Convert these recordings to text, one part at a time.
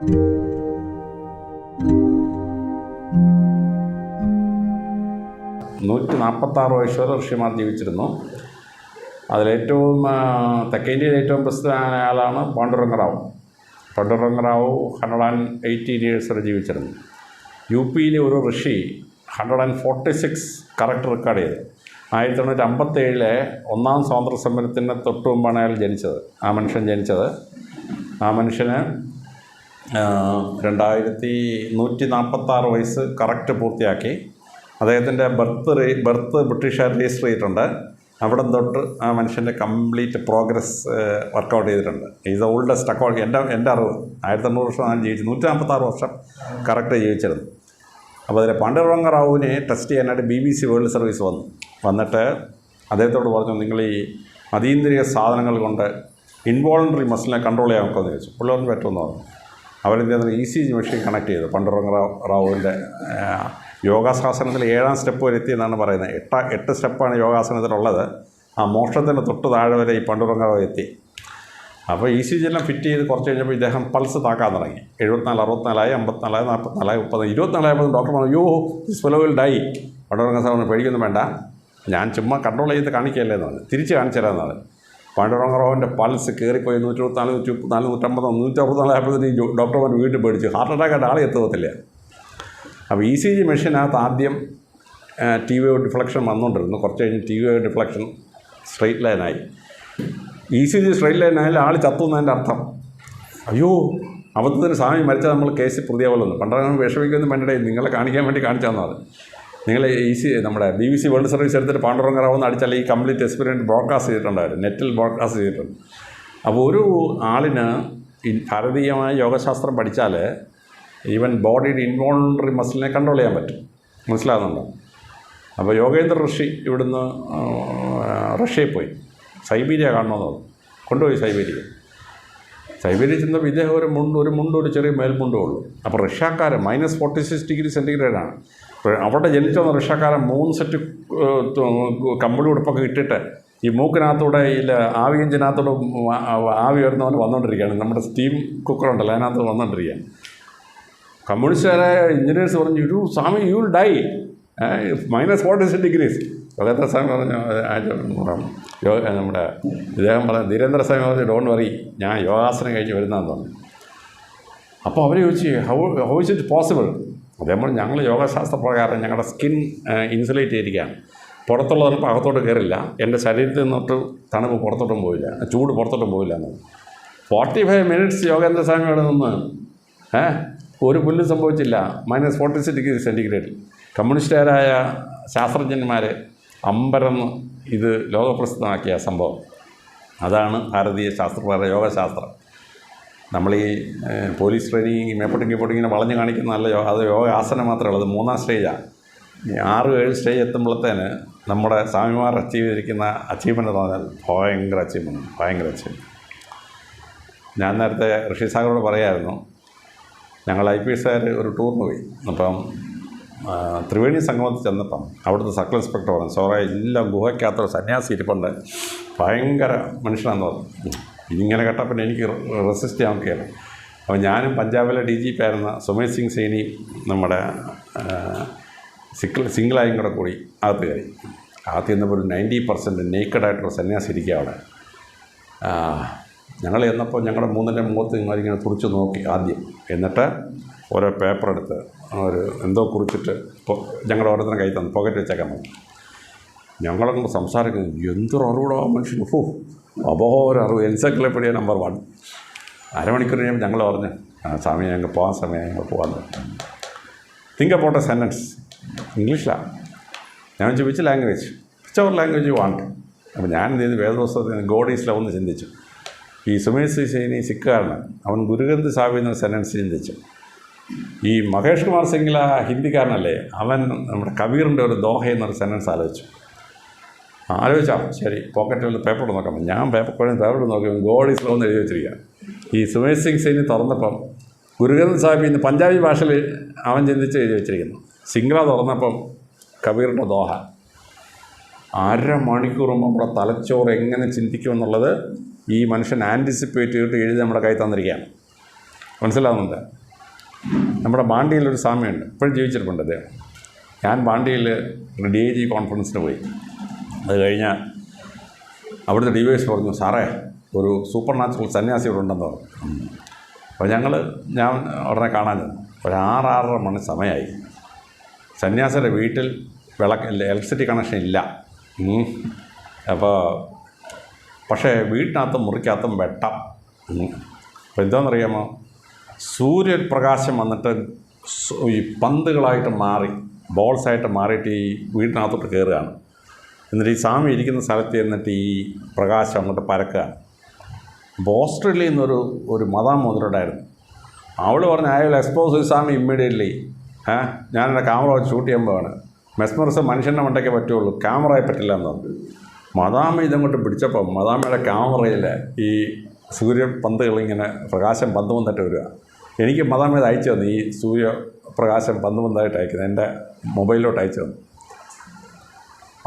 ...146 വയസ്സ് വരെ ഋഷിമാർ ജീവിച്ചിരുന്നു. അതിലേറ്റവും തെക്കേ ഇന്ത്യയിൽ ഏറ്റവും പ്രസിദ്ധനായ ആളാണ് പാണ്ഡുരംഗറാവു. പാണ്ഡുരംഗറാവു 118 years വരെ ജീവിച്ചിരുന്നു. യു പിയിലെ ഒരു ഋഷി 146 കറക്റ്റ് റെക്കോർഡ് ചെയ്തു. 1957 ഒന്നാം സ്വാതന്ത്ര്യ സമരത്തിന് തൊട്ട് മുമ്പാണ് അയാൾ ജനിച്ചത്. ആ മനുഷ്യന് 146 വയസ്സ് കറക്റ്റ് പൂർത്തിയാക്കി. അദ്ദേഹത്തിൻ്റെ ബർത്ത് ബ്രിട്ടീഷുകാർ രജിസ്റ്റർ ചെയ്തിട്ടുണ്ട്. അവിടെ തൊട്ട് ആ മനുഷ്യൻ്റെ കംപ്ലീറ്റ് പ്രോഗ്രസ് വർക്കൗട്ട് ചെയ്തിട്ടുണ്ട്. ഈസ് ഓൾഡസ്റ്റ് അക്കോർഡ് എൻ്റെ അറിവ് 1800 വർഷം ഞാൻ ജീവിച്ചു. 146 വർഷം കറക്റ്റ് ജീവിച്ചിരുന്നു. അപ്പോൾ അതിൽ പാണ്ഡുരംഗറാവുവിനെ ടെസ്റ്റ് ചെയ്യാനായിട്ട് BBC വേൾഡ് സർവീസ് വന്നിട്ട് അദ്ദേഹത്തോട് പറഞ്ഞു, നിങ്ങൾ ഈ അതീന്ദ്രിയ സാധനങ്ങൾ കൊണ്ട് ഇൻവോളണ്ടറി മസിലിനെ കൺട്രോൾ ചെയ്യാൻ നോക്കുമെന്ന് ചോദിച്ചു. പുള്ളിയൊന്നും പറ്റുമെന്ന് പറഞ്ഞു. അവരെന്ത് ചെയ്യുന്നത് ECG മെഷീൻ കണക്ട് ചെയ്തു. പാണ്ഡുരംഗറാവുവിൻ്റെ യോഗാശാസനത്തിൽ 7ാം സ്റ്റെപ്പ് വരെ എത്തിയെന്നാണ് പറയുന്നത്. 8 സ്റ്റെപ്പാണ് യോഗാസനത്തിലുള്ളത്. ആ മോക്ഷത്തിന് തൊട്ട് താഴെ വരെ ഈ പാണ്ഡുരംഗറാവു എത്തി. അപ്പോൾ ECG എല്ലാം ഫിറ്റ് ചെയ്ത് കുറച്ച് കഴിഞ്ഞപ്പോൾ ഇദ്ദേഹം പൾസ് താക്കാൻ തുടങ്ങി. 74, 64, 54, 44, 30, 24 ഡോക്ടർ പറഞ്ഞു, അയ്യോ ദിസ് ഫെലോ വിൽ ഡൈ. പാണ്ഡുരംഗറാവുവിനെ പേടിക്കൊന്നും വേണ്ട, ഞാൻ ചുമ്മാ കൺട്രോൾ ചെയ്ത് കാണിക്കുകയല്ലേ എന്നാണ്, തിരിച്ച് കാണിച്ചു തരാമെന്നാണ്. പാണ്ഡുരംഗറാവുവിൻ്റെ പൾസ് കയറിപ്പോയി 124, 134, 150, 164 ആയപ്പോഴത്തേക്ക് ഡോക്ടർമാർ വീണ്ടും പേടിച്ചു. ഹാർട്ട് അറ്റാക്കായിട്ട് ആളെ എത്തുകത്തില്ല. അപ്പോൾ ECG മെഷീനകത്ത് ആദ്യം TV ഡിഫ്ലക്ഷൻ വന്നുകൊണ്ടിരുന്നു. കുറച്ച് കഴിഞ്ഞ് TV ഡിഫ്ലക്ഷൻ സ്ട്രെയിറ്റ് ലൈനായി. ECG സ്ട്രെയിറ്റ് ലൈനായാലും ആൾ ചത്തു എന്നതിൻ്റെ അർത്ഥം. അയ്യോ അബദ്ധത്തിന് സ്വാമി മരിച്ചാൽ നമ്മൾ കേസിൽ പ്രതിയാവുമല്ലോ. പണ്ടാണ് വിഷമിക്കൊന്നും വേണ്ടേ, നിങ്ങളെ കാണിക്കാൻ വേണ്ടി കാണിച്ചാൽ നിങ്ങൾ നമ്മുടെ BBC വേൾഡ് സർവീസ് എടുത്തിട്ട് പാണ്ഡുരംഗറാവുന്ന് അടിച്ചാൽ ഈ കംപ്ലീറ്റ് എക്സ്പീരിയൻസ് ബ്രോഡ്കാസ്റ്റ് ചെയ്തിട്ടുണ്ടായിരുന്നു, നെറ്റിൽ ബ്രോഡ്കാസ്റ്റ് ചെയ്തിട്ടുണ്ട്. അപ്പോൾ ഒരു ആളിന് ഭാരതീയമായ യോഗശാസ്ത്രം പഠിച്ചാൽ ഈവൻ ബോഡിയുടെ ഇൻവോളണ്ടറി മസിലിനെ കൺട്രോൾ ചെയ്യാൻ പറ്റും. മനസ്സിലാകുന്നുണ്ടോ? അപ്പോൾ യോഗേന്ദ്ര ഋഷി ഇവിടുന്ന് റഷ്യയിൽ പോയി സൈബീരിയ കാണണമെന്ന് പറഞ്ഞു. കൊണ്ടുപോയി സൈബീരിയ ചെന്നപ്പോൾ ഇദ്ദേഹം ഒരു ചെറിയ മേൽമുണ്ടും ഉള്ളൂ. അപ്പോൾ റഷ്യക്കാർ -46 ഡിഗ്രി സെൻറ്റിഗ്രേഡാണ്. അവിടെ ജനിച്ച റഷ്യക്കാരൻ 3 സെറ്റ് കമ്പിളി ഉടുപ്പൊക്കെ ഇട്ടിട്ട് ഈ മൂക്കിനകത്തൂടെ ഈ ആവി എഞ്ചിനകത്തൂടെ ആവി വരുന്നവന് വന്നുകൊണ്ടിരിക്കുകയാണ്. നമ്മുടെ സ്റ്റീം കുക്കറുണ്ടല്ലോ അതിനകത്ത് വന്നുകൊണ്ടിരിക്കുകയാണ്. കമ്മ്യൂണിസ്റ്റുകാരായ എഞ്ചിനീയേഴ്സ് പറഞ്ഞു, ഒരു സ്വാമി you will die -46 degrees. Yogendra Swami പറഞ്ഞു, നമ്മുടെ ഇദ്ദേഹം പറഞ്ഞു, ധീരേന്ദ്ര സ്വാമി പറഞ്ഞു, ഡോണ്ട് വറി, ഞാൻ യോഗാസനം കഴിഞ്ഞ് വരുന്നതെന്ന് പറഞ്ഞു. അപ്പോൾ അവർ ചോദിച്ചു, ഹൗ ഇസ് ഇറ്റ് പോസിബിൾ? അതേപോലെ ഞങ്ങൾ യോഗശാസ്ത്ര പ്രകാരം ഞങ്ങളുടെ സ്കിൻ ഇൻസുലേറ്റ് ചെയ്തിരിക്കുകയാണ്. പുറത്തുള്ളവർക്ക് അകത്തോട്ട് കയറില്ല, എൻ്റെ ശരീരത്തിൽ നിന്നോട്ട് തണുപ്പ് പുറത്തോട്ടും പോയില്ല, ചൂട് പുറത്തോട്ടും പോയില്ല എന്ന്. 45 മിനിറ്റ്സ് യോഗേന്ദ്ര സ്വാമിയോട് നിന്ന് ഒരു പുല്ലും സംഭവിച്ചില്ല. -46 ഡിഗ്രി സെൻറ്റിഗ്രേഡിൽ കമ്മ്യൂണിസ്റ്റുകാരായ ശാസ്ത്രജ്ഞന്മാർ അമ്പരന്ന് ഇത് ലോകപ്രസിദ്ധമാക്കിയ സംഭവം. അതാണ് ഭാരതീയ ശാസ്ത്രപ്രകാരം യോഗശാസ്ത്രം. നമ്മൾ ഈ പോലീസ് ട്രെയിനിങ് മേപ്പോട്ടിങ്ങനെ വളഞ്ഞ് കാണിക്കുന്നതല്ല അത് യോഗാസനം മാത്രമേ ഉള്ളൂ. അത് 3ാം സ്റ്റേജാണ്. 6-7 സ്റ്റേജ് എത്തുമ്പോഴത്തേന് നമ്മുടെ സ്വാമിമാർ അച്ചീവ് ചെയ്തിരിക്കുന്ന അച്ചീവ്മെൻ്റ് എന്ന് പറഞ്ഞാൽ ഭയങ്കര അച്ചീവ്മെൻറ്റ്. ഞാൻ നേരത്തെ ഋഷി സാഗറോട് പറയായിരുന്നു, ഞങ്ങൾ IPS ഒരു ടൂറിന് പോയി. അപ്പം ത്രിവേണി സംഗമത്തിൽ ചെന്നപ്പം അവിടുത്തെ സർക്കിൾ ഇൻസ്പെക്ടർ പറഞ്ഞു, സോറ എല്ലാം ഗുഹയ്ക്കകത്തൊരു സന്യാസി ഇരിപ്പുണ്ട്, ഭയങ്കര മനുഷ്യനാണെന്ന് പറഞ്ഞു. ഇങ്ങനെ കേട്ടപ്പോൾ എനിക്ക് റെസിസ്റ്റ് ചെയ്യാൻ നോക്കിയാണ്. അപ്പോൾ ഞാനും പഞ്ചാബിലെ DGP ആയിരുന്ന സുമേഷ് സിംഗ് സൈനി നമ്മുടെ സിംഗിളായും കൂടി അകത്ത് കയറി. അകത്ത് ചെന്നപ്പോൾ ഒരു 90% നേക്കഡായിട്ടൊരു സന്യാസി ഇരിക്കുക അവിടെ. ഞങ്ങൾ ചെന്നപ്പോൾ ഞങ്ങളുടെ 3ൻ്റെ മുഖത്ത് ഇങ്ങനെ തുറച്ച് നോക്കി ആദ്യം. എന്നിട്ട് ഓരോ പേപ്പർ എടുത്ത് എന്തോ കുറിച്ചിട്ട് ഞങ്ങളുടെ ഓരോരുത്തരും കൈ തന്നു, പോക്കറ്റ് വെച്ചേക്കാൻ പറഞ്ഞു. ഞങ്ങളങ്ങോട്ട് സംസാരിക്കുന്നു, എന്തൊരു അറിവൂടോ മനുഷ്യന്, അപോരറിവ്, എൻസൈക്ലോപീഡിയ നമ്പർ 1. അരമണിക്കൂർ കഴിയുമ്പോൾ ഞങ്ങൾ പറഞ്ഞു, സ്വാമി ഞങ്ങൾക്ക് പോകാൻ സമയം, ഞങ്ങൾ പോകാൻ. തിങ്ക് അബൌട്ട് എ സെൻറ്റൻസ്, ഇംഗ്ലീഷിലാണ്. ഞാൻ ചോദിച്ച ലാംഗ്വേജ്, വിച്ച് അവർ ലാംഗ്വേജ് യു വാണ്ട്. അപ്പോൾ ഞാൻ എന്ത് ചെയ്തു, വേദപുസ്തകത്തിന് ഗോഡ് ഈസ് ലവ് എന്ന് ചിന്തിച്ചു. ഈ സുമേഷ് സൈനി സിഖുകാരന് അവൻ ഗുരുഗ്രന്ഥ് സാഹിബ് എന്ന സെൻറ്റൻസ് ചിന്തിച്ചു. ഈ മഹേഷ് കുമാർ സിംഗ്ല ഹിന്ദിക്കാരനല്ലേ, അവൻ നമ്മുടെ കബീറിൻ്റെ ഒരു ദോഹ എന്നൊരു സെൻറ്റൻസ് ആലോചിച്ചാൽ ശരി, പോക്കറ്റിൽ പേപ്പർ നോക്കാം. ഞാൻ പേപ്പർ നോക്കി ഗോഡ് ഈസ് ലവ് എന്ന് എഴുതി വെച്ചിരിക്കുക. ഈ സുമേഷ് സിംഗ് സൈനി തുറന്നപ്പം ഗുരുഗ്രന്ഥ് സാഹിബ് ഇന്ന് പഞ്ചാബി ഭാഷയിൽ അവൻ ചിന്തിച്ച് എഴുതി വെച്ചിരിക്കുന്നു. സിംഗ്ല തുറന്നപ്പം കബീറിൻ്റെ ദോഹ. അരമണിക്കൂറും നമ്മുടെ തലച്ചോറ് എങ്ങനെ ചിന്തിക്കുമെന്നുള്ളത് ഈ മനുഷ്യൻ ആൻറ്റിസിപ്പേറ്റ് ചെയ്തിട്ട് എഴുതി നമ്മുടെ കൈ തന്നിരിക്കുകയാണ്. മനസ്സിലാവുന്നില്ല. നമ്മുടെ ബാണ്ടിയിലൊരു സ്വാമിയുണ്ട്, ഇപ്പോഴും ജീവിച്ചിട്ടുണ്ട് അദ്ദേഹം. ഞാൻ ബാണ്ടിയിൽ DIG കോൺഫറൻസിന് പോയി. അത് കഴിഞ്ഞാൽ അവിടുത്തെ DYS പറഞ്ഞു, സാറേ ഒരു സൂപ്പർ നാച്ചുറൽ സന്യാസി ഇവിടെ ഉണ്ടെന്ന് പറഞ്ഞു. അപ്പോൾ ഞാൻ ഉടനെ കാണാൻ ചെന്നു. ഒരു 6-6:30 മണി സമയമായി. സന്യാസിയുടെ വീട്ടിൽ ഇലക്ട്രിസിറ്റി കണക്ഷൻ ഇല്ല. അപ്പോൾ പക്ഷേ വീട്ടിനകത്തും മുറിക്കകത്തും വെട്ടം. അപ്പോൾ എന്താണെന്നറിയാമോ, സൂര്യപ്രകാശം വന്നിട്ട് ഈ പന്തുകളായിട്ട് മാറി, ബോൾസായിട്ട് മാറിയിട്ട് ഈ വീട്ടിനകത്തോട്ട് കയറുകയാണ്. എന്നിട്ട് ഈ സ്വാമി ഇരിക്കുന്ന സ്ഥലത്ത് ചെന്നിട്ട് ഈ പ്രകാശം അങ്ങോട്ട് പരക്കുകയാണ്. അപ്പോൾ ഓസ്ട്രേലിയയിൽ നിന്നൊരു മദാം മുതലുണ്ടായിരുന്നു. അവൾ പറഞ്ഞു, I will expose you Swami immediately. ഞാനെൻ്റെ ക്യാമറ വെച്ച് ഷൂട്ട് ചെയ്യുമ്പോഴാണ് മെസ്മറിസം മനുഷ്യൻ്റെ മണ്ടയ്ക്ക് പറ്റുള്ളൂ, ക്യാമറയെ പറ്റില്ല എന്ന് പറഞ്ഞു. മദാമ ഇതങ്ങോട്ട് പിടിച്ചപ്പം മദാമയുടെ ക്യാമറയിൽ ഈ സൂര്യപന്തുകളിങ്ങനെ പ്രകാശം പന്ത് പന്തായിട്ട് വരിക. എനിക്ക് മദാമ ഇത് അയച്ചു തന്നു, ഈ സൂര്യപ്രകാശം പന്ത് പന്തായിട്ട് അയക്കുന്നത് എൻ്റെ മൊബൈലിലോട്ട് അയച്ചു തന്നു.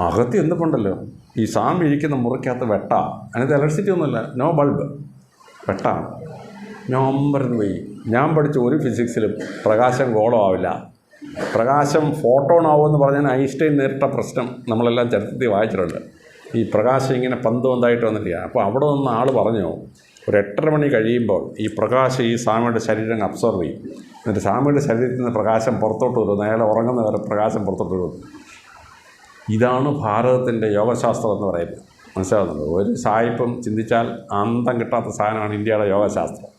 അകത്ത് എന്തുകൊണ്ടല്ലോ ഈ സ്വാമി ഇരിക്കുന്ന മുറിക്കകത്ത് വെട്ടാ, അതിനകത്ത് ഇലക്ട്രിസിറ്റി ഒന്നുമില്ല, നോ ബൾബ്, വെട്ടാണ്. ഞാൻ പറഞ്ഞു പോയി, ഞാൻ പഠിച്ച ഒരു ഫിസിക്സിലും പ്രകാശം ഗോളമാവില്ല, പ്രകാശം ഫോട്ടോൺ ആവുമെന്ന് പറഞ്ഞാൽ ഐൻസ്റ്റൈൻ നേരിട്ട പ്രശ്നം നമ്മളെല്ലാം ചരിത്രത്തിൽ വായിച്ചിട്ടുണ്ട്. ഈ പ്രകാശം ഇങ്ങനെ പന്ത് പന്തായിട്ട് വന്നിട്ടില്ല. അപ്പോൾ അവിടെ നിന്ന് ആൾ പറഞ്ഞു, ഒരു 8:30 മണി കഴിയുമ്പോൾ ഈ പ്രകാശം ഈ സ്വാമിയുടെ ശരീരം അബ്സോർവ് ചെയ്യും. എന്നിട്ട് സ്വാമിയുടെ ശരീരത്തിൽ നിന്ന് പ്രകാശം പുറത്തോട്ട് വരും, അയാൾ ഉറങ്ങുന്നവരെ പ്രകാശം പുറത്തോട്ട് വരും. ഇതാണ് ഭാരതത്തിൻ്റെ യോഗശാസ്ത്രം എന്ന് പറയുന്നത്. മനസ്സിലാകുന്നുണ്ട്. ഒരു സായിപ്പും ചിന്തിച്ചാൽ അന്തം കിട്ടാത്ത സാധനമാണ് ഇന്ത്യയുടെ യോഗശാസ്ത്രം.